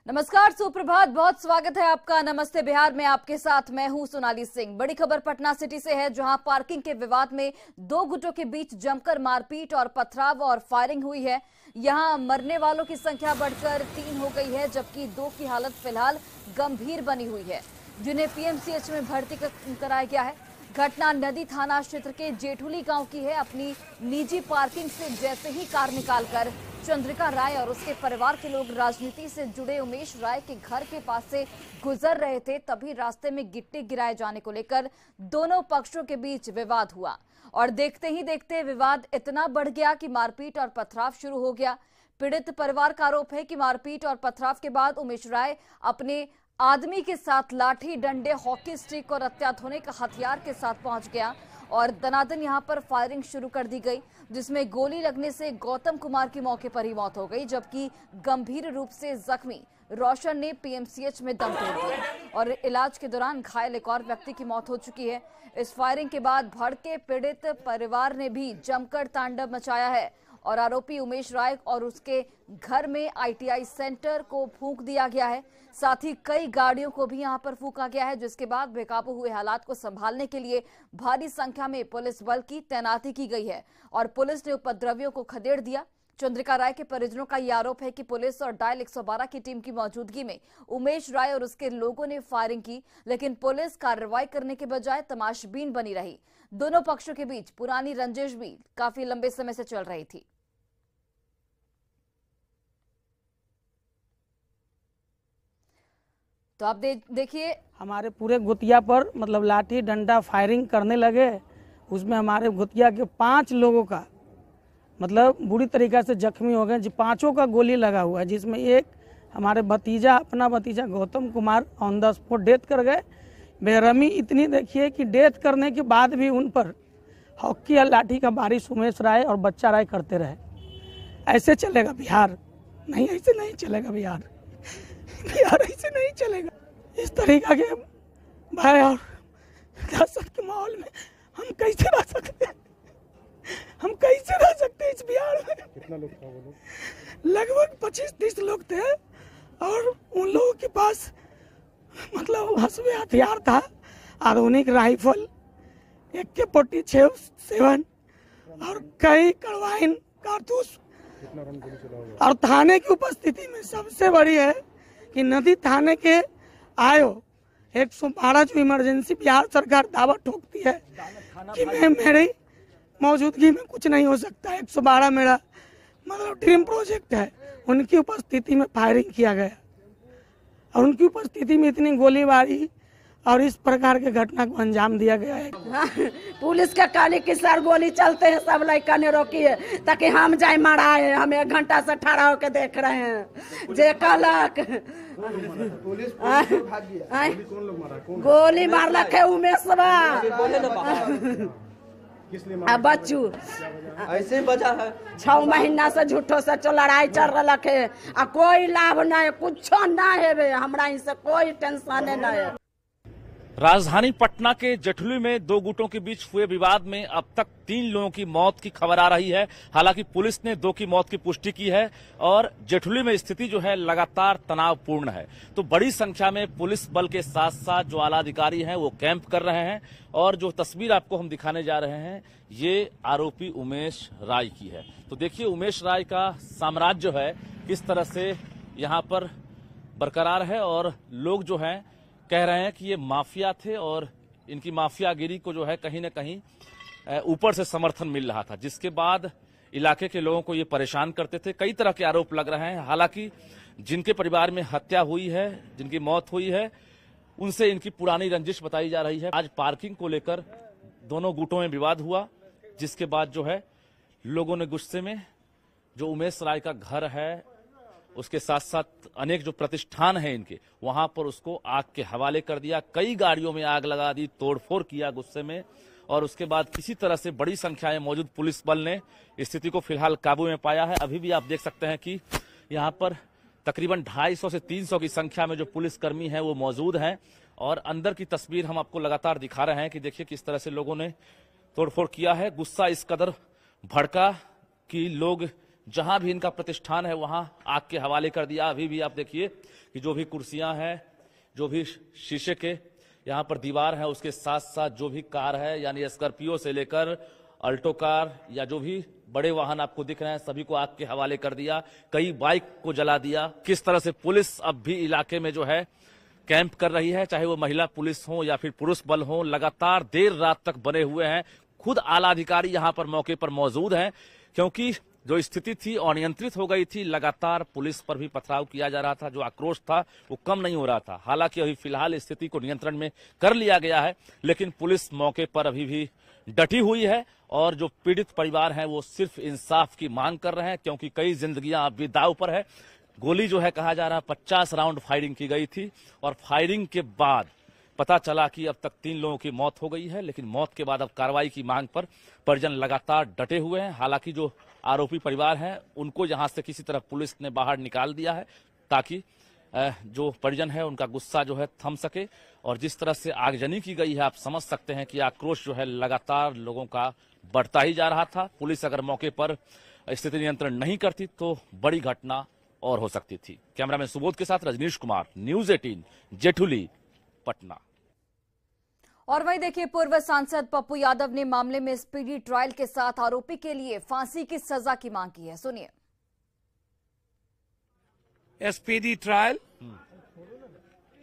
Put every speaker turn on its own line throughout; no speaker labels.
नमस्कार, सुप्रभात, बहुत स्वागत है आपका नमस्ते बिहार में। आपके साथ मैं हूं सोनाली सिंह। बड़ी खबर पटना सिटी से है, जहां पार्किंग के विवाद में दो गुटों के बीच जमकर मारपीट और पथराव और फायरिंग हुई है। यहां मरने वालों की संख्या बढ़कर 3 हो गई है, जबकि 2 की हालत फिलहाल गंभीर बनी हुई है, जिन्हें पीएमसीएच में भर्ती कराया गया है। घटना नदी थाना क्षेत्र के जेठुली गांव की है। अपनी निजी पार्किंग से जैसे ही कार निकालकर चंद्रिका राय और उसके परिवार के लोग राजनीति से जुड़े उमेश राय के घर के पास से गुजर रहे थे, तभी रास्ते में गिट्टी गिराए जाने को लेकर दोनों पक्षों के बीच विवाद हुआ और देखते ही देखते विवाद इतना बढ़ गया कि मारपीट और पथराव शुरू हो गया। पीड़ित परिवार का आरोप है कि मारपीट और पथराव के बाद उमेश राय अपने आदमी के साथ लाठी, डंडे, हॉकी स्टिक और अत्याधुनिक हथियार के साथ पहुंच गया और दनादन यहां पर फायरिंग शुरू कर दी गई, जिसमें गोली लगने से गौतम कुमार की मौके पर ही मौत हो गई, जबकि गंभीर रूप से जख्मी रोशन ने पीएमसीएच में दम तोड़ दिया और इलाज के दौरान घायल एक और व्यक्ति की मौत हो चुकी है। इस फायरिंग के बाद भड़के पीड़ित परिवार ने भी जमकर तांडव मचाया है और आरोपी उमेश राय और उसके घर में आईटीआई सेंटर को फूंक दिया गया है। साथ ही कई गाड़ियों को भी यहां पर फूंका गया है, जिसके बाद बेकाबू हुए हालात को संभालने के लिए भारी संख्या में पुलिस बल की तैनाती की गई है और पुलिस ने उपद्रवियों को खदेड़ दिया। चंद्रिका राय के परिजनों का यह आरोप है कि पुलिस और डायल 112 की टीम की मौजूदगी में उमेश राय और उसके लोगों ने फायरिंग की, लेकिन पुलिस कार्रवाई करने के बजाय तमाशबीन बनी रही। दोनों पक्षों के बीच पुरानी रंजिश भी काफी लंबे समय से चल रही थी। तो आप देखिए,
हमारे पूरे गुतिया पर मतलब लाठी डंडा फायरिंग करने लगे। उसमें हमारे गुतिया के 5 लोगों का मतलब बुरी तरीके से जख्मी हो गए। 5 का गोली लगा हुआ है, जिसमें एक हमारे अपना भतीजा Gautam Kumar on the spot death कर गए। बेरहमी इतनी देखिए कि डेथ करने के बाद भी उन पर हॉकी या लाठी का बारिश उमेश राय और बच्चा राय करते रहे। ऐसे चलेगा बिहार? नहीं, ऐसे नहीं चलेगा बिहार ऐसे नहीं चलेगा। इस तरीका के भय और दहशत के माहौल में हम कैसे रह सकते हैं? हम कैसे रह सकते हैं इस बिहार में?
कितना लोग था वो लोग?
लगभग 25-30 लोग थे और उन लोगों के पास मतलब हंसवे हथियार था, आधुनिक राइफल, AK-47 और कई कार्बाइन कारतूस।
कितना रन गोली चला होगा?
और थाने की उपस्थिति में सबसे बड़ी है कि नदी थाने के आयो 112 जो इमरजेंसी बिहार सरकार दावा ठोकती है कि मेरी मौजूदगी में कुछ नहीं हो सकता। 112 मेरा मतलब ड्रीम प्रोजेक्ट है। उनकी उपस्थिति में फायरिंग किया गया और उनकी उपस्थिति में इतनी गोलीबारी और इस प्रकार के घटना को अंजाम दिया गया है।
पुलिस के काली की सर गोली चलते हैं, सब लड़का ने रोकी है ताकि हम जाए माराए। हम 1 घंटा से ठहरा होकर देख रहे हैं। जे कहलक
पुलिस कौन लोग मारा?
गोली मारलक है उमेशवा
किस लिए मारा?
बच्चू
ऐसे ही बजा है।
6 महीना से झूठो से लड़ाई चल रहा है आ कोई लाभ नहीं, कुछ नहीं है। हमरा इनसे कोई टेंशन नहीं है।
राजधानी पटना के जेठुली में 2 गुटों के बीच हुए विवाद में अब तक 3 लोगों की मौत की खबर आ रही है। हालांकि पुलिस ने 2 की मौत की पुष्टि की है और जेठुली में स्थिति जो है लगातार तनावपूर्ण है। तो बड़ी संख्या में पुलिस बल के साथ साथ जो आला अधिकारी हैं वो कैंप कर रहे हैं और जो तस्वीर आपको हम दिखाने जा रहे हैं ये आरोपी उमेश राय की है। तो देखिए उमेश राय का साम्राज्य जो है किस तरह से यहाँ पर बरकरार है और लोग जो हैं कह रहे हैं कि ये माफिया थे और इनकी माफियागिरी को जो है कहीं न कहीं ऊपर से समर्थन मिल रहा था, जिसके बाद इलाके के लोगों को ये परेशान करते थे। कई तरह के आरोप लग रहे हैं। हालांकि जिनके परिवार में हत्या हुई है, जिनकी मौत हुई है, उनसे इनकी पुरानी रंजिश बताई जा रही है। आज पार्किंग को लेकर दोनों गुटों में विवाद हुआ, जिसके बाद जो है लोगों ने गुस्से में जो उमेश राय का घर है, उसके साथ साथ अनेक जो प्रतिष्ठान है इनके, वहां पर उसको आग के हवाले कर दिया। कई गाड़ियों में आग लगा दी, तोड़फोड़ किया गुस्से में और उसके बाद किसी तरह से बड़ी संख्या में मौजूद पुलिस बल ने स्थिति को फिलहाल काबू में पाया है। अभी भी आप देख सकते हैं कि यहाँ पर तकरीबन 250 से 300 की संख्या में जो पुलिसकर्मी हैं वो मौजूद हैं और अंदर की तस्वीर हम आपको लगातार दिखा रहे हैं कि देखिए किस तरह से लोगों ने तोड़फोड़ किया है। गुस्सा इस कदर भड़का कि लोग जहां भी इनका प्रतिष्ठान है वहां आग के हवाले कर दिया। अभी भी आप देखिए कि जो भी कुर्सियां हैं, जो भी शीशे के यहाँ पर दीवार है, उसके साथ साथ जो भी कार है, यानी स्कॉर्पियो से लेकर अल्टो कार या जो भी बड़े वाहन आपको दिख रहे हैं, सभी को आग के हवाले कर दिया। कई बाइक को जला दिया। किस तरह से पुलिस अब भी इलाके में जो है कैंप कर रही है, चाहे वो महिला पुलिस हो या फिर पुरुष बल हो, लगातार देर रात तक बने हुए हैं। खुद आला अधिकारी यहाँ पर मौके पर मौजूद हैं, क्योंकि जो स्थिति थी अनियंत्रित हो गई थी। लगातार पुलिस पर भी पथराव किया जा रहा था, जो आक्रोश था वो कम नहीं हो रहा था। हालांकि अभी फिलहाल स्थिति को नियंत्रण में कर लिया गया है, लेकिन पुलिस मौके पर अभी भी डटी हुई है और जो पीड़ित परिवार हैं वो सिर्फ इंसाफ की मांग कर रहे हैं, क्योंकि कई जिंदगियां अब भी दांव पर है। गोली जो है कहा जा रहा है 50 राउंड फायरिंग की गई थी और फायरिंग के बाद पता चला कि अब तक 3 लोगों की मौत हो गई है, लेकिन मौत के बाद अब कार्रवाई की मांग पर परिजन लगातार डटे हुए हैं। हालांकि जो आरोपी परिवार हैं उनको यहां से किसी तरह पुलिस ने बाहर निकाल दिया है, ताकि जो परिजन है उनका गुस्सा जो है थम सके। और जिस तरह से आगजनी की गई है, आप समझ सकते हैं कि आक्रोश जो है लगातार लोगों का बढ़ता ही जा रहा था। पुलिस अगर मौके पर स्थिति नियंत्रण नहीं करती तो बड़ी घटना और हो सकती थी। कैमरामैन सुबोध के साथ रजनीश कुमार, न्यूज 18, जेठुली, पटना।
और वहीं देखिए, पूर्व सांसद पप्पू यादव ने मामले में स्पीडी ट्रायल के साथ आरोपी के लिए फांसी की सजा की मांग की है। सुनिए।
स्पीडी ट्रायल,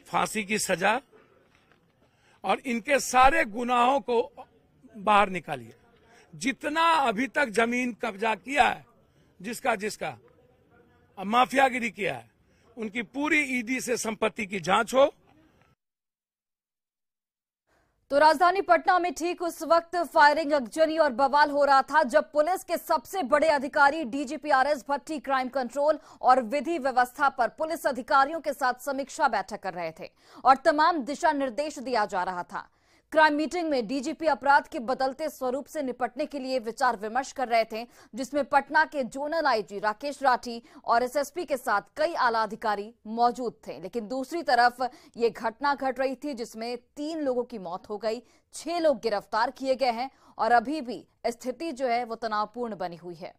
फांसी की सजा और इनके सारे गुनाहों को बाहर निकालिए। जितना अभी तक जमीन कब्जा किया है, जिसका माफियागिरी किया है, उनकी पूरी ईडी से संपत्ति की जांच हो।
तो राजधानी पटना में ठीक उस वक्त फायरिंग, अगजनी और बवाल हो रहा था जब पुलिस के सबसे बड़े अधिकारी डीजीपी आरएस भट्टी क्राइम कंट्रोल और विधि व्यवस्था पर पुलिस अधिकारियों के साथ समीक्षा बैठक कर रहे थे और तमाम दिशा निर्देश दिया जा रहा था। क्राइम मीटिंग में डीजीपी अपराध के बदलते स्वरूप से निपटने के लिए विचार विमर्श कर रहे थे, जिसमें पटना के जोनल आईजी राकेश राठी और एसएसपी के साथ कई आला अधिकारी मौजूद थे। लेकिन दूसरी तरफ ये घटना घट रही थी जिसमें 3 लोगों की मौत हो गई, 6 लोग गिरफ्तार किए गए हैं और अभी भी स्थिति जो है वो तनावपूर्ण बनी हुई है।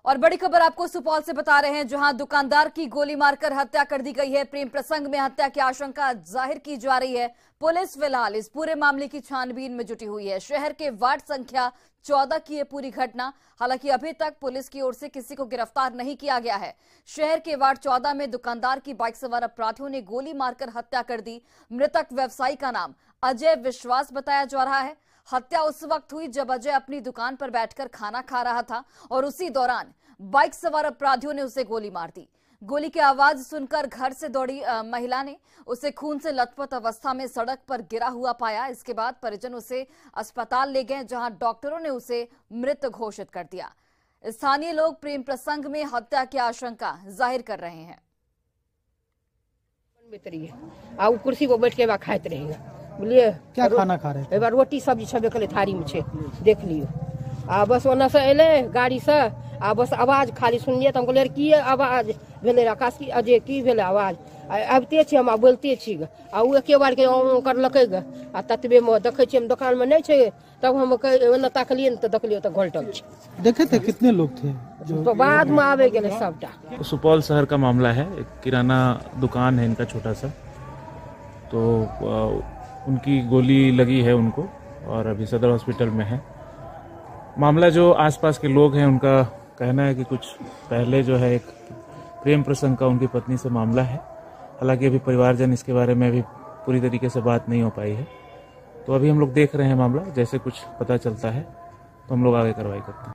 और बड़ी खबर आपको सुपौल से बता रहे हैं, जहां दुकानदार की गोली मारकर हत्या कर दी गई है। प्रेम प्रसंग में हत्या की आशंका जाहिर की जा रही है। पुलिस फिलहाल इस पूरे मामले की छानबीन में जुटी हुई है। शहर के वार्ड संख्या 14 की यह पूरी घटना, हालांकि अभी तक पुलिस की ओर से किसी को गिरफ्तार नहीं किया गया है। शहर के वार्ड 14 में दुकानदार की बाइक सवार अपराधियों ने गोली मारकर हत्या कर दी। मृतक व्यवसायी का नाम अजय विश्वास बताया जा रहा है। हत्या उस वक्त हुई जब अजय अपनी दुकान पर बैठकर खाना खा रहा था और उसी दौरान बाइक सवार अपराधियों ने उसे गोली मार दी। गोली की आवाज सुनकर घर से दौड़ी महिला ने उसे खून से लथपथ अवस्था में सड़क पर गिरा हुआ पाया। इसके बाद परिजन उसे अस्पताल ले गए, जहां डॉक्टरों ने उसे मृत घोषित कर दिया। स्थानीय लोग प्रेम प्रसंग में हत्या की आशंका जाहिर कर रहे हैं।
कुर्सी पर बैठ के खाते रहेगा, बोलिए
क्या खाना खा रहे
थे? रोटी सब्जी छेबे कले थारी में छे, देख लियो। आ बस ओना से अले गाड़ी से, आ बस आवाज खाली सुनलिए तो हम कहलिए की आवाज भेले, आकाश की अजय की भेले आवाज, आबते छी हम बोलते छी। आ उ एके बार के करलकै ग, आ ततबे में देखे छी हम दुकान में नहीं छे, तब हम ओना ताकलिए न तो देखलिए तो घोलटल छी।
देखे थे कितने लोग थे?
तो बाद में आवे गेले सबटा।
सुपौल शहर का मामला है। एक किराना दुकान है इनका छोटा सा, तो उनकी गोली लगी है उनको और अभी सदर हॉस्पिटल में है। मामला जो आसपास के लोग हैं उनका कहना है कि कुछ पहले जो है एक प्रेम प्रसंग का उनकी पत्नी से मामला है। हालांकि अभी परिवारजन इसके बारे में अभी पूरी तरीके से बात नहीं हो पाई है, तो अभी हम लोग देख रहे हैं मामला। जैसे कुछ पता चलता है तो हम लोग आगे कार्रवाई करते हैं।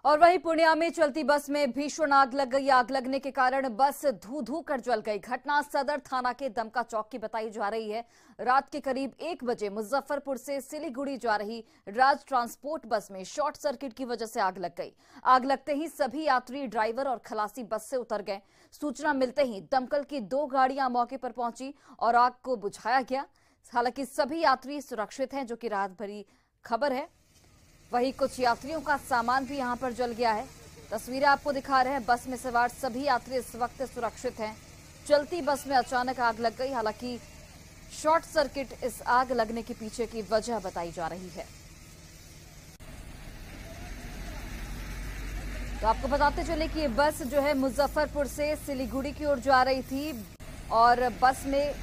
और वहीं पूर्णिया में चलती बस में भीषण आग लग गई। आग लगने के कारण बस धू धू कर जल गई। घटना सदर थाना के दमका चौक की बताई जा रही है। रात के करीब 1 बजे मुजफ्फरपुर से सिलीगुड़ी जा रही राज ट्रांसपोर्ट बस में शॉर्ट सर्किट की वजह से आग लग गई। आग लगते ही सभी यात्री, ड्राइवर और खलासी बस से उतर गए। सूचना मिलते ही दमकल की 2 गाड़ियां मौके पर पहुंची और आग को बुझाया गया। हालांकि सभी यात्री सुरक्षित हैं, जो कि राहत भरी खबर है। वहीं कुछ यात्रियों का सामान भी यहां पर जल गया है। तस्वीरें आपको दिखा रहे हैं। बस में सवार सभी यात्री इस वक्त सुरक्षित हैं। चलती बस में अचानक आग लग गई। हालांकि शॉर्ट सर्किट इस आग लगने के पीछे की वजह बताई जा रही है। तो आपको बताते चले कि ये बस जो है मुजफ्फरपुर से सिलीगुड़ी की ओर जा रही थी और बस में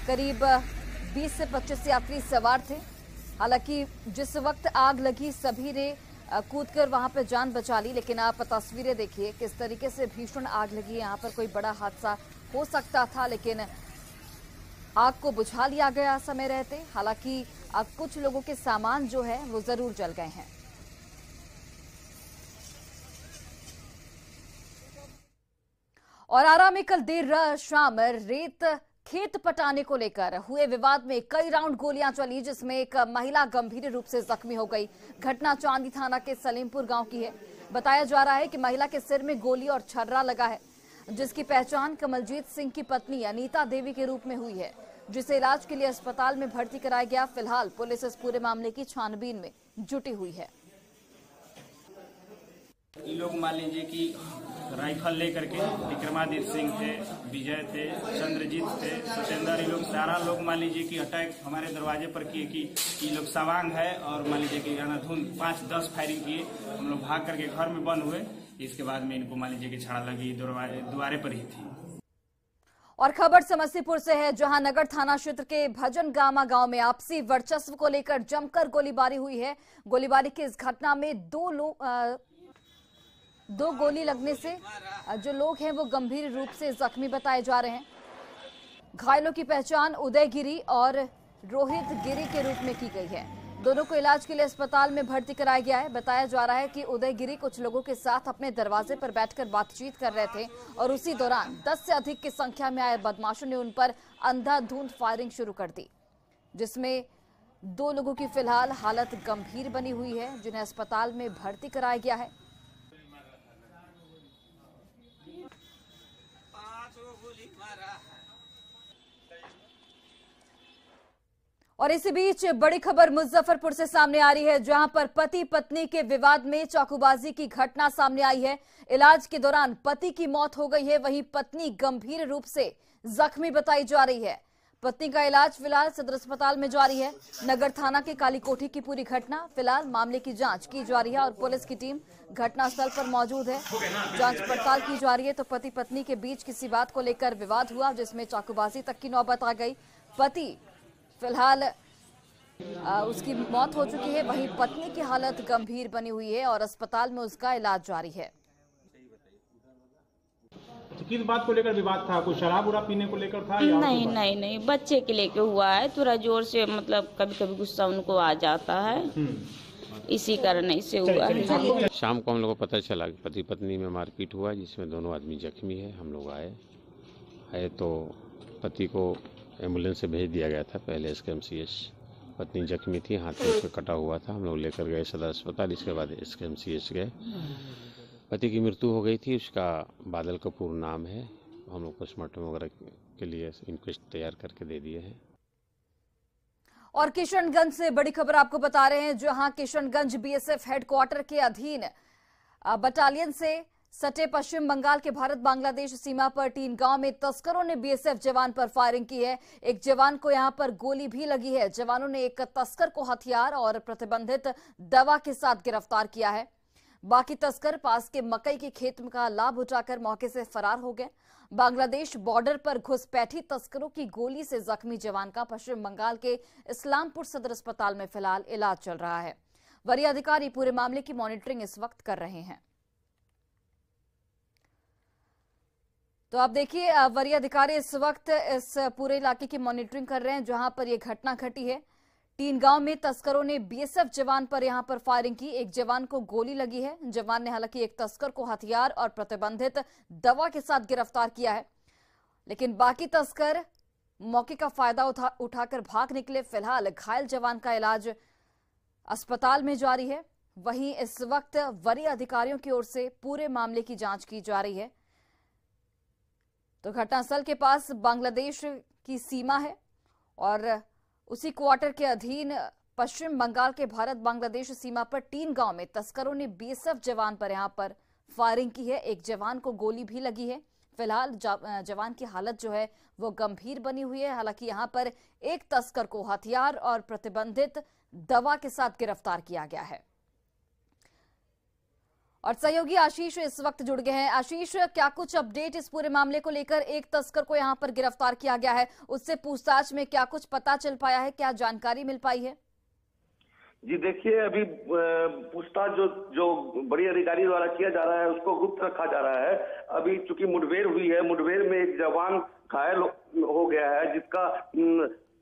करीब 20 से 25 यात्री सवार थे। हालांकि जिस वक्त आग लगी सभी ने कूदकर वहां पर जान बचा ली, लेकिन आप तस्वीरें देखिए किस तरीके से भीषण आग लगी। यहाँ पर कोई बड़ा हादसा हो सकता था, लेकिन आग को बुझा लिया गया समय रहते। हालांकि अब कुछ लोगों के सामान जो है वो जरूर जल गए हैं। और आरा में कल देर शाम रेत खेत पटाने को लेकर हुए विवाद में कई राउंड गोलियां चली, जिसमें एक महिला गंभीर रूप से जख्मी हो गई। घटना चांदी थाना के सलीमपुर गांव की है। बताया जा रहा है कि महिला के सिर में गोली और छर्रा लगा है, जिसकी पहचान कमलजीत सिंह की पत्नी अनीता देवी के रूप में हुई है, जिसे इलाज के लिए अस्पताल में भर्ती कराया गया। फिलहाल पुलिस इस पूरे मामले की छानबीन में जुटी हुई है।
ये लोग मान लीजिए कि राइफल लेकर के विक्रमादित्य सिंह थे, विजय थे, चंद्रजीत थे, सत्येंद्र, ये लोग सारा लोग मान लीजिए कि अटैक हमारे दरवाजे पर किए कि ये लोग सवांग है और मान लीजिए कि धुंध 5-10 फायरिंग किए। हम लोग भाग करके घर में बंद हुए। इसके बाद में इनको मान लीजिए कि छाड़ा लगी द्वारे पर ही थी।
और खबर समस्तीपुर से है, जहां नगर थाना क्षेत्र के भजन गामा गांव में आपसी वर्चस्व को लेकर जमकर गोलीबारी हुई है। गोलीबारी की इस घटना में दो गोली लगने से जो लोग हैं वो गंभीर रूप से जख्मी बताए जा रहे हैं। घायलों की पहचान उदय गिरी और रोहित गिरी के रूप में की गई है। दोनों को इलाज के लिए अस्पताल में भर्ती कराया गया है। बताया जा रहा है कि उदय गिरी कुछ लोगों के साथ अपने दरवाजे पर बैठकर बातचीत कर रहे थे और उसी दौरान 10 से अधिक की संख्या में आए बदमाशों ने उन पर अंधाधुंध फायरिंग शुरू कर दी, जिसमें 2 लोगों की फिलहाल हालत गंभीर बनी हुई है, जिन्हें अस्पताल में भर्ती कराया गया है। और इसी बीच बड़ी खबर मुजफ्फरपुर से सामने आ रही है, जहां पर पति पत्नी के विवाद में चाकूबाजी की घटना सामने आई है। इलाज के दौरान पति की मौत हो गई है, वहीं पत्नी गंभीर रूप से जख्मी बताई जा रही है। पत्नी का इलाज फिलहाल सदर अस्पताल में जारी है। नगर थाना के काली कोठी की पूरी घटना, फिलहाल मामले की जांच की जा रही है और पुलिस की टीम घटनास्थल पर मौजूद है। जांच पड़ताल की जा रही है। तो पति पत्नी के बीच किसी बात को लेकर विवाद हुआ, जिसमें चाकूबाजी तक की नौबत आ गई। पति फिलहाल उसकी मौत हो चुकी है, वहीं पत्नी की हालत गंभीर बनी हुई है और अस्पताल में उसका इलाज जारी है।
किस बात को लेकर विवाद था? कोई शराब उराब पीने को लेकर था?
नहीं, बच्चे के लेके हुआ है। थोड़ा जोर से, मतलब कभी कभी गुस्सा उनको आ जाता है, इसी कारण ऐसे हुआ है।
शाम को हम लोग को पता चला कि पति पत्नी में मारपीट हुआ, जिसमें दोनों आदमी जख्मी है। हम लोग आए तो पति को एम्बुलेंस से भेज दिया गया था पहले SKMCH। पत्नी जख्मी थी, हाथ में उसके कटा हुआ था। हम लोग लेकर गए सदर अस्पताल, इसके बाद SKMCH गए। पति की मृत्यु हो गई थी, उसका बादल कपूर नाम है। हम लोग पोस्टमार्टम वगैरह के लिए इंक्वेस्ट तैयार करके दे दिए हैं।
और किशनगंज से बड़ी खबर आपको बता रहे हैं, जहां किशनगंज BSF हेडक्वार्टर के अधीन बटालियन से सटे पश्चिम बंगाल के भारत बांग्लादेश सीमा पर टीन गांव में तस्करों ने BSF जवान पर फायरिंग की है। एक जवान को यहां पर गोली भी लगी है। जवानों ने एक तस्कर को हथियार और प्रतिबंधित दवा के साथ गिरफ्तार किया है। बाकी तस्कर पास के मकई के खेत का लाभ उठाकर मौके से फरार हो गए। बांग्लादेश बॉर्डर पर घुसपैठी तस्करों की गोली से जख्मी जवान का पश्चिम बंगाल के इस्लामपुर सदर अस्पताल में फिलहाल इलाज चल रहा है। वरीय अधिकारी पूरे मामले की मॉनिटरिंग इस वक्त कर रहे हैं। तो आप देखिए, वरीय अधिकारी इस वक्त इस पूरे इलाके की मॉनिटरिंग कर रहे हैं जहां पर यह घटना घटी है। टीन गांव में तस्करों ने BSF जवान पर यहां पर फायरिंग की। एक जवान को गोली लगी है। जवान ने हालांकि एक तस्कर को हथियार और प्रतिबंधित दवा के साथ गिरफ्तार किया है, लेकिन बाकी तस्कर मौके का फायदा उठाकर भाग निकले। फिलहाल घायल जवान का इलाज अस्पताल में जारी है। वहीं इस वक्त वरीय अधिकारियों की ओर से पूरे मामले की जांच की जा रही है। तो घटनास्थल के पास बांग्लादेश की सीमा है और उसी क्वार्टर के अधीन पश्चिम बंगाल के भारत बांग्लादेश सीमा पर टीन गांव में तस्करों ने BSF जवान पर यहां पर फायरिंग की है। एक जवान को गोली भी लगी है। फिलहाल जवान की हालत जो है वो गंभीर बनी हुई है। हालांकि यहां पर एक तस्कर को हथियार और प्रतिबंधित दवा के साथ गिरफ्तार किया गया है। और सहयोगी आशीष इस वक्त जुड़ गए हैं। आशीष, क्या कुछ अपडेट इस पूरे मामले को लेकर? एक तस्कर को यहां पर गिरफ्तार किया गया है, उससे पूछताछ में क्या कुछ पता चल पाया है, क्या जानकारी मिल पाई है?
जी देखिए, अभी पूछताछ जो बड़ी अधिकारी द्वारा किया जा रहा है उसको गुप्त रखा जा रहा है। अभी चूंकि मुठभेड़ हुई है, मुठभेड़ में एक जवान घायल हो गया है जिसका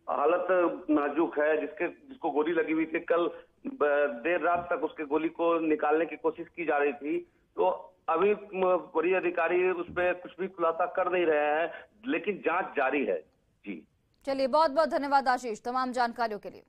हालत नाजुक है, जिसको गोली लगी हुई थी। कल देर रात तक उसके गोली को निकालने की कोशिश की जा रही थी, तो अभी बड़ी अधिकारी उस पर कुछ भी खुलासा कर नहीं रहे हैं, लेकिन जांच जारी है। जी
चलिए, बहुत बहुत धन्यवाद आशीष तमाम जानकारियों के लिए।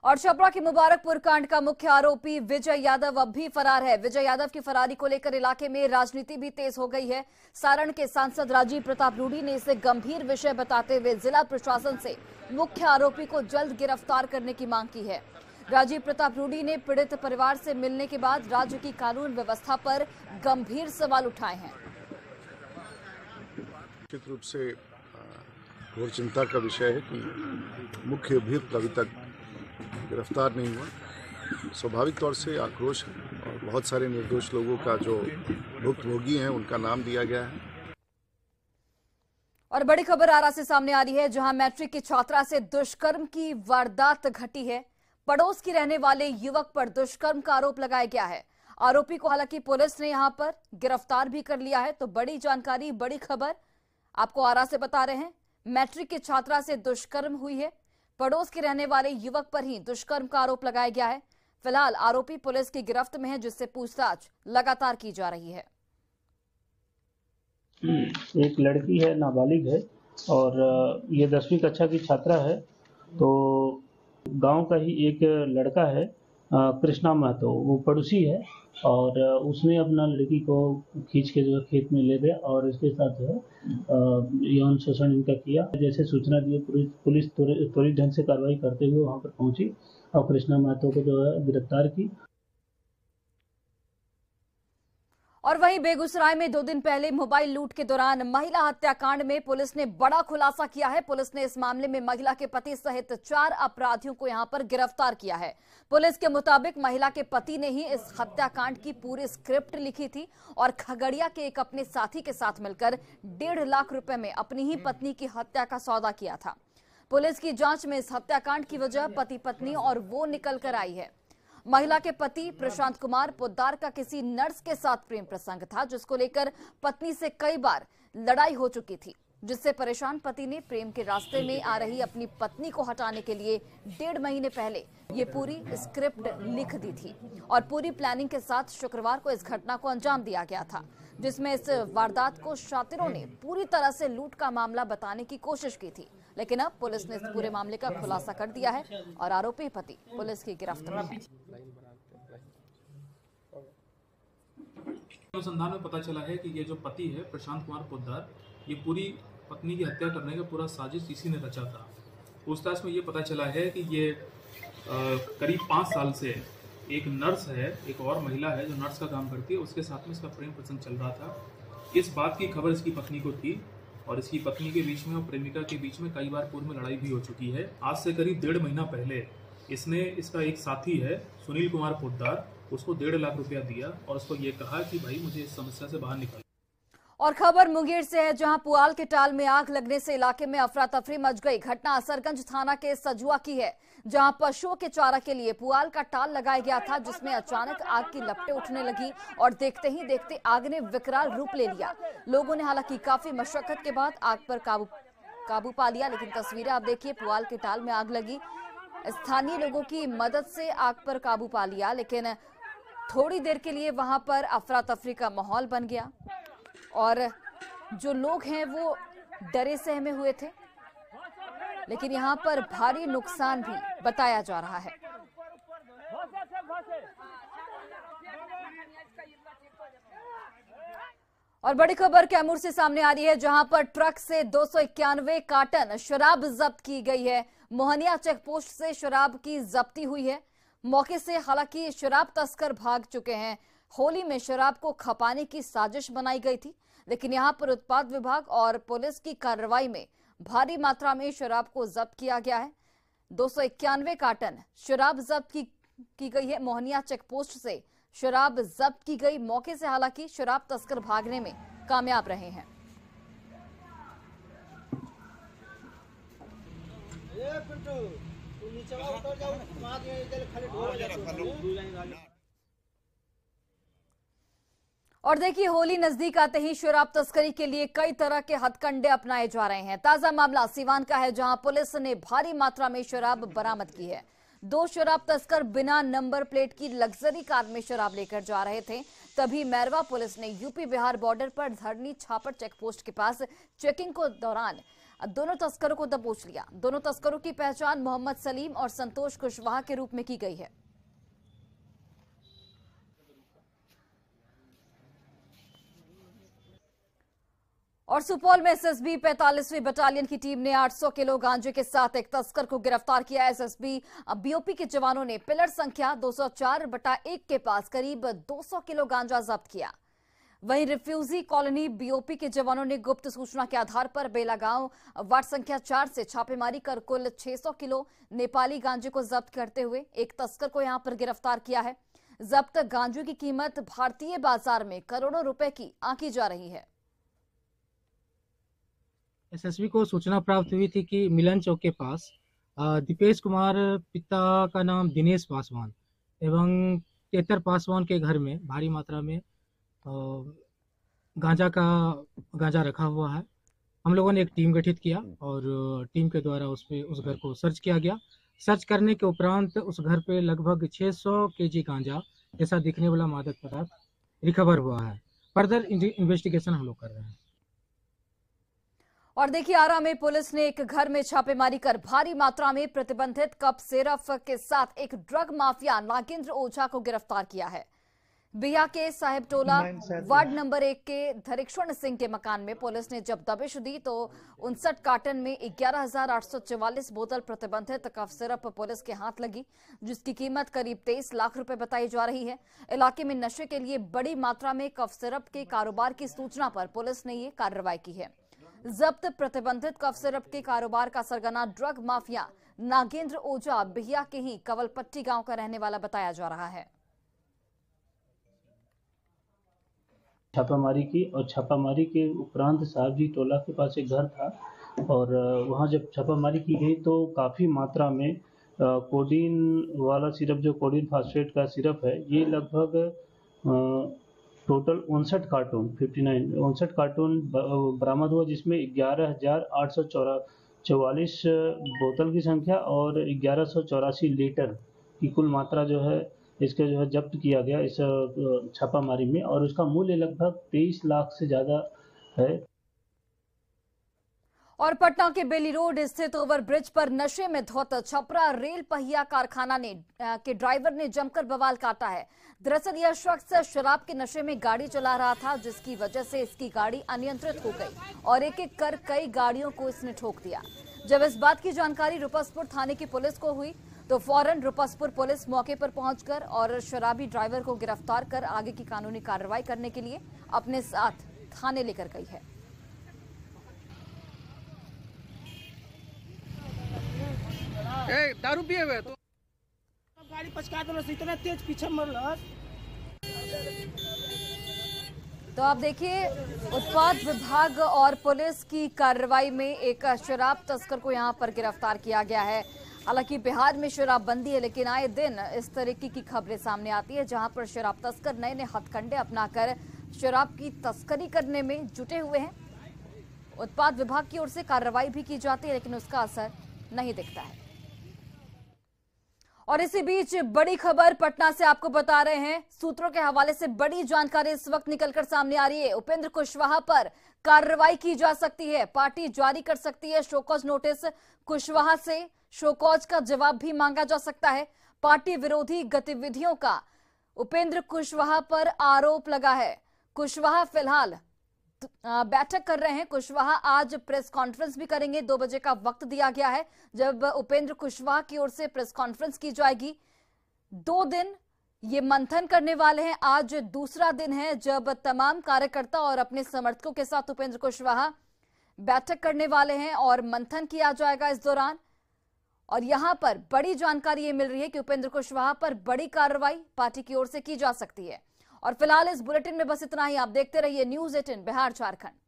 और छपरा के मुबारकपुर कांड का मुख्य आरोपी विजय यादव अब भी फरार है। विजय यादव की फरारी को लेकर इलाके में राजनीति भी तेज हो गई है। सारण के सांसद राजीव प्रताप रूडी ने इसे गंभीर विषय बताते हुए जिला प्रशासन से मुख्य आरोपी को जल्द गिरफ्तार करने की मांग की है। राजीव प्रताप रूडी ने पीड़ित परिवार से मिलने के बाद राज्य की कानून व्यवस्था पर गंभीर सवाल उठाए हैं।
निश्चित रूप से घोर चिंता का विषय है कि मुख्य अभियुक्त अभी तक गिरफ्तार नहीं हुआ। स्वाभाविक तौर से आक्रोश है और बहुत सारे निर्दोष लोगों का जो भुक्तभोगी हैं उनका नाम दिया गया है।
और बड़ी खबर आरा से सामने आ रही है, जहां मैट्रिक की छात्रा से दुष्कर्म की वारदात घटी है। पड़ोस की रहने वाले युवक पर दुष्कर्म का आरोप लगाया गया है। आरोपी को हालांकि पुलिस ने यहां पर गिरफ्तार भी कर लिया है। तो बड़ी जानकारी, बड़ी खबर आपको आरा से बता रहे हैं। मैट्रिक की छात्रा से दुष्कर्म हुई है। पड़ोस के रहने वाले युवक पर ही दुष्कर्म का आरोप लगाया गया है। फिलहाल आरोपी पुलिस की गिरफ्त में है, जिससे पूछताछ लगातार की जा रही है।
एक लड़की है, नाबालिग है, और ये 10वीं कक्षा की छात्रा है। तो गांव का ही एक लड़का है, कृष्णा महतो, वो पड़ोसी है, और उसने अपना लड़की को खींच के जो है खेत में ले गया और इसके साथ जो है यौन शोषण इनका किया। जैसे सूचना दी, पुलिस त्वरित ढंग से कार्रवाई करते हुए वहां पर पहुंची और कृष्णा महतो को जो है गिरफ्तार की।
और वहीं बेगूसराय में 2 दिन पहले मोबाइल लूट के दौरान महिला हत्याकांड में पुलिस ने बड़ा खुलासा किया है। पुलिस ने इस मामले में महिला के पति सहित 4 अपराधियों को यहां पर गिरफ्तार किया है। पुलिस के मुताबिक महिला के पति ने ही इस हत्याकांड की पूरी स्क्रिप्ट लिखी थी और खगड़िया के एक अपने साथी के साथ मिलकर 1.5 लाख रुपए में अपनी ही पत्नी की हत्या का सौदा किया था। पुलिस की जांच में इस हत्याकांड की वजह पति पत्नी और वो निकल कर आई है। महिला के पति प्रशांत कुमार पोद्दार का किसी नर्स के साथ प्रेम प्रसंग था, जिसको लेकर पत्नी से कई बार लड़ाई हो चुकी थी, जिससे परेशान पति ने प्रेम के रास्ते में आ रही अपनी पत्नी को हटाने के लिए 1.5 महीने पहले ये पूरी स्क्रिप्ट लिख दी थी और पूरी प्लानिंग के साथ शुक्रवार को इस घटना को अंजाम दिया गया था, जिसमें इस वारदात को शातिरों ने पूरी तरह से लूट का मामला बताने की कोशिश की थी। लेकिन अब पुलिस ने इस पूरे मामले का खुलासा कर दिया है और आरोपी पति पुलिस की गिरफ्त में है।
अनुसंधान में पता चला है कि ये जो पति है प्रशांत कुमार पोद्दार, ये पूरी पत्नी की हत्या करने का पूरा साजिश इसी ने रचा था। पूछताछ में ये पता चला है कि ये करीब 5 साल से एक नर्स है, एक और महिला है जो नर्स का काम करती है, उसके साथ में इसका प्रेम प्रसंग चल रहा था। इस बात की खबर इसकी पत्नी को थी और इसकी पत्नी के बीच में और प्रेमिका के बीच में कई बार पूर्व में लड़ाई भी हो चुकी है। आज से करीब 1.5 महीना पहले इसने इसका एक साथी है सुनील कुमार पोद्दार, उसको 1.5 लाख रुपया दिया और उसको ये कहा कि भाई मुझे इस समस्या से बाहर निकाल।
और खबर मुंगेर से है, जहां पुआल के टाल में आग लगने से इलाके में अफरा तफरी मच गई। घटना असरगंज थाना के सजुआ की है, जहां पशुओं के चारा के लिए पुआल का टाल लगाया गया था, जिसमें अचानक आग की लपटें उठने लगी और देखते ही देखते आग ने विकराल रूप ले लिया। लोगों ने हालांकि काफी मशक्कत के बाद आग पर काबू पा लिया, लेकिन तस्वीरें आप देखिए, पुआल के टाल में आग लगी। स्थानीय लोगों की मदद से आग पर काबू पा लिया, लेकिन थोड़ी देर के लिए वहां पर अफरा तफरी का माहौल बन गया और जो लोग हैं वो डरे सहमे हुए थे, लेकिन यहां पर भारी नुकसान भी बताया जा रहा है। और बड़ी खबर कैमूर से सामने आ रही है, जहां पर ट्रक से 291 कार्टन शराब जब्त की गई है। मोहनिया चेक पोस्ट से शराब की जब्ती हुई है। मौके से हालांकि शराब तस्कर भाग चुके हैं। होली में शराब को खपाने की साजिश बनाई गई थी, लेकिन यहां पर उत्पाद विभाग और पुलिस की कार्रवाई में भारी मात्रा में शराब को जब्त किया गया है। 291 कार्टन शराब जब्त की गई है। मोहनिया चेक पोस्ट से शराब जब्त की गई। मौके से हालांकि शराब तस्कर भागने में कामयाब रहे हैं। और देखिए, होली नजदीक आते ही शराब तस्करी के लिए कई तरह के हथकंडे अपनाए जा रहे हैं। ताजा मामला सीवान का है, जहां पुलिस ने भारी मात्रा में शराब बरामद की है। 2 शराब तस्कर बिना नंबर प्लेट की लग्जरी कार में शराब लेकर जा रहे थे। तभी मैरवा पुलिस ने यूपी बिहार बॉर्डर पर धरनी छापर चेक पोस्ट के पास चेकिंग के दौरान दोनों तस्करों को दबोच लिया। दोनों तस्करों की पहचान मोहम्मद सलीम और संतोष कुशवाहा के रूप में की गई है। और सुपौल में एसएसबी 45वीं बटालियन की टीम ने 800 किलो गांजे के साथ एक तस्कर को गिरफ्तार किया। एसएसबी बीओपी के जवानों ने पिलर संख्या 204/1 के पास करीब 200 किलो गांजा जब्त किया। वहीं रिफ्यूजी कॉलोनी बीओपी के जवानों ने गुप्त सूचना के आधार पर बेला गांव वार्ड संख्या 4 से छापेमारी कर कुल 600 किलो नेपाली गांजे को जब्त करते हुए एक तस्कर को यहां पर गिरफ्तार किया है। जब्त गांजे की कीमत भारतीय बाजार में करोड़ों रुपए की आंकी जा रही है।
एसएसबी को सूचना प्राप्त हुई थी कि मिलन चौक के पास दीपेश कुमार पिता का नाम दिनेश पासवान एवं केतर पासवान के घर में भारी मात्रा में गांजा रखा हुआ है। हम लोगों ने एक टीम गठित किया और टीम के द्वारा उस घर को सर्च किया गया। सर्च करने के उपरांत उस घर पे लगभग 600 केजी गांजा जैसा दिखने वाला मादक पदार्थ रिकवर हुआ है। फर्दर इन्वेस्टिगेशन हम लोग कर रहे हैं।
और देखिए, आरा में पुलिस ने एक घर में छापेमारी कर भारी मात्रा में प्रतिबंधित कप सिरप के साथ एक ड्रग माफिया नागेंद्र ओझा को गिरफ्तार किया है। बिया के साहेब टोला वार्ड नंबर 1 के धरिक्षण सिंह के मकान में पुलिस ने जब दबिश दी तो 59 कार्टन में 11,844 बोतल प्रतिबंधित कफ सिरप पुलिस के हाथ लगी, जिसकी कीमत करीब 23 लाख रुपए बताई जा रही है। इलाके में नशे के लिए बड़ी मात्रा में कफ सिरप के कारोबार की सूचना पर पुलिस ने ये कार्रवाई की है। जब्त प्रतिबंधित कफ सिरप के कारोबार का सरगना ड्रग माफिया नागेंद्र ओझा बिहिया के ही कवलपट्टी गांव का रहने वाला बताया जा रहा है।
छापामारी की और छापामारी के उपरांत साहब जी टोला के पास एक घर था और वहां जब छापामारी की गई तो काफ़ी मात्रा में कोडीन वाला सिरप, जो कोडीन फास्फेट का सिरप है, ये लगभग टोटल 59 कार्टून बरामद हुआ, जिसमें 11,844 बोतल की संख्या और 1184 लीटर की कुल मात्रा जो है इसका जो है जब्त किया गया इस छापामारी में, और उसका मूल्य लगभग 23 लाख से ज़्यादा है।
और पटना के बेली रोड स्थित ओवरब्रिज पर नशे में धौत छपरा रेल पहिया कारखाना के ड्राइवर ने जमकर बवाल काटा है। दरअसल यह शख्स शराब के नशे में गाड़ी चला रहा था, जिसकी वजह से इसकी गाड़ी अनियंत्रित हो गई और एक एक कर कई गाड़ियों को इसने ठोक दिया। जब इस बात की जानकारी रुपसपुर थाने की पुलिस को हुई तो फौरन रुपसपुर पुलिस मौके पर पहुंचकर और शराबी ड्राइवर को गिरफ्तार कर आगे की कानूनी कार्रवाई करने के लिए अपने साथ थाने लेकर गई है।
दारू पिए हुए तो
गाड़ी पचका दो, इतना तेज पीछे मरल।
तो आप देखिए, उत्पाद विभाग और पुलिस की कार्रवाई में एक शराब तस्कर को यहां पर गिरफ्तार किया गया है। हालांकि बिहार में शराबबंदी है, लेकिन आए दिन इस तरीके की खबरें सामने आती है जहां पर शराब तस्कर नए नए हथकंडे अपनाकर शराब की तस्करी करने में जुटे हुए हैं। उत्पाद विभाग की ओर से कार्रवाई भी की जाती है, लेकिन उसका असर नहीं दिखता है। और इसी बीच बड़ी खबर पटना से आपको बता रहे हैं। सूत्रों के हवाले से बड़ी जानकारी इस वक्त निकलकर सामने आ रही है। उपेंद्र कुशवाहा पर कार्रवाई की जा सकती है, पार्टी जारी कर सकती है शोकॉज नोटिस। कुशवाहा से शोकॉज का जवाब भी मांगा जा सकता है। पार्टी विरोधी गतिविधियों का उपेंद्र कुशवाहा पर आरोप लगा है। कुशवाहा फिलहाल बैठक कर रहे हैं। कुशवाहा आज प्रेस कॉन्फ्रेंस भी करेंगे। 2 बजे का वक्त दिया गया है जब उपेंद्र कुशवाहा की ओर से प्रेस कॉन्फ्रेंस की जाएगी। 2 दिन ये मंथन करने वाले हैं। आज दूसरा दिन है जब तमाम कार्यकर्ता और अपने समर्थकों के साथ उपेंद्र कुशवाहा बैठक करने वाले हैं और मंथन किया जाएगा इस दौरान। और यहां पर बड़ी जानकारी ये मिल रही है कि उपेंद्र कुशवाहा पर बड़ी कार्रवाई पार्टी की ओर से की जा सकती है। और फिलहाल इस बुलेटिन में बस इतना ही। आप देखते रहिए न्यूज़ 18 बिहार झारखंड।